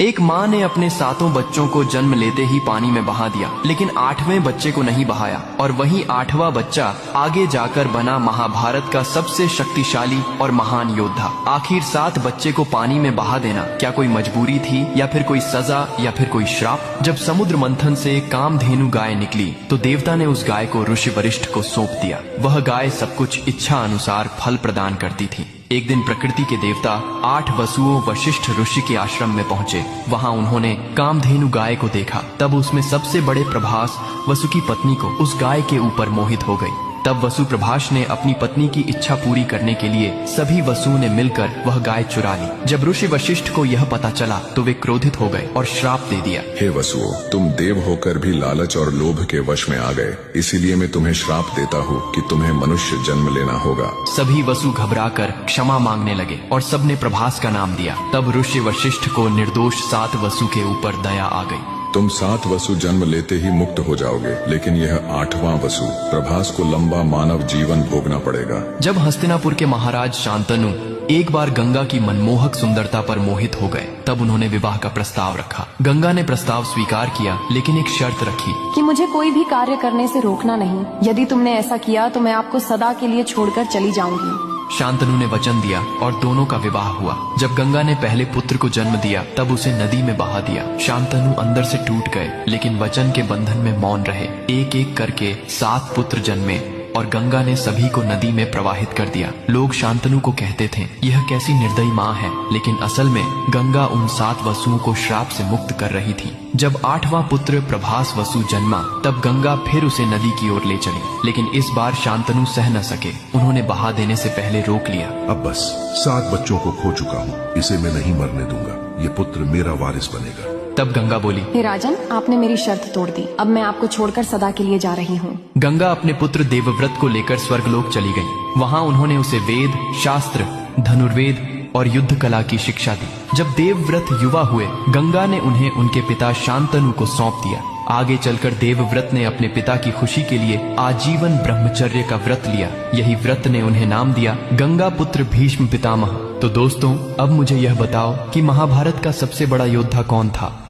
एक माँ ने अपने 7 बच्चों को जन्म लेते ही पानी में बहा दिया, लेकिन 8वें बच्चे को नहीं बहाया और वही 8वां बच्चा आगे जाकर बना महाभारत का सबसे शक्तिशाली और महान योद्धा। आखिर 7 बच्चे को पानी में बहा देना क्या कोई मजबूरी थी या फिर कोई सजा या फिर कोई श्राप? जब समुद्र मंथन से कामधेनु गाय निकली तो देवता ने उस गाय को ऋषि वशिष्ठ को सौंप दिया। वह गाय सब कुछ इच्छा अनुसार फल प्रदान करती थी। एक दिन प्रकृति के देवता 8 वसुओं वशिष्ठ ऋषि के आश्रम में पहुंचे। वहां उन्होंने कामधेनु गाय को देखा। तब उसमें सबसे बड़े प्रभास वसु की पत्नी को उस गाय के ऊपर मोहित हो गई। तब वसु प्रभास ने अपनी पत्नी की इच्छा पूरी करने के लिए सभी वसुओं ने मिलकर वह गाय चुरा ली। जब ऋषि वशिष्ठ को यह पता चला तो वे क्रोधित हो गए और श्राप दे दिया। हे वसुओं, तुम देव होकर भी लालच और लोभ के वश में आ गए, इसीलिए मैं तुम्हें श्राप देता हूँ कि तुम्हें मनुष्य जन्म लेना होगा। सभी वसु घबराकर क्षमा मांगने लगे और सबने प्रभास का नाम दिया। तब ऋषि वशिष्ठ को निर्दोष 7 वसु के ऊपर दया आ गई। तुम 7 वसु जन्म लेते ही मुक्त हो जाओगे, लेकिन यह 8वां वसु प्रभास को लंबा मानव जीवन भोगना पड़ेगा। जब हस्तिनापुर के महाराज शांतनु एक बार गंगा की मनमोहक सुंदरता पर मोहित हो गए, तब उन्होंने विवाह का प्रस्ताव रखा। गंगा ने प्रस्ताव स्वीकार किया, लेकिन एक शर्त रखी कि मुझे कोई भी कार्य करने से रोकना नहीं। यदि तुमने ऐसा किया तो मैं आपको सदा के लिए छोड़कर चली जाऊंगी। शांतनु ने वचन दिया और दोनों का विवाह हुआ। जब गंगा ने पहले पुत्र को जन्म दिया तब उसे नदी में बहा दिया। शांतनु अंदर से टूट गए, लेकिन वचन के बंधन में मौन रहे। एक एक करके 7 पुत्र जन्मे और गंगा ने सभी को नदी में प्रवाहित कर दिया। लोग शांतनु को कहते थे, यह कैसी निर्दयी माँ है, लेकिन असल में गंगा उन 7 वसुओं को श्राप से मुक्त कर रही थी। जब 8वां पुत्र प्रभास वसु जन्मा तब गंगा फिर उसे नदी की ओर ले चली, लेकिन इस बार शांतनु सह न सके। उन्होंने बहा देने से पहले रोक लिया। अब बस 7 बच्चों को खो चुका हूँ, इसे मैं नहीं मरने दूंगा। ये पुत्र मेरा वारिस बनेगा। तब गंगा बोली, हे राजन, आपने मेरी शर्त तोड़ दी। अब मैं आपको छोड़कर सदा के लिए जा रही हूँ। गंगा अपने पुत्र देवव्रत को लेकर स्वर्गलोक चली गई। वहाँ उन्होंने उसे वेद, शास्त्र, धनुर्वेद और युद्ध कला की शिक्षा दी। जब देवव्रत युवा हुए, गंगा ने उन्हें उनके पिता शांतनु को सौंप दिया। आगे चलकर देवव्रत ने अपने पिता की खुशी के लिए आजीवन ब्रह्मचर्य का व्रत लिया। यही व्रत ने उन्हें नाम दिया गंगा पुत्र भीष्म पितामह। तो दोस्तों, अब मुझे यह बताओ कि महाभारत का सबसे बड़ा योद्धा कौन था?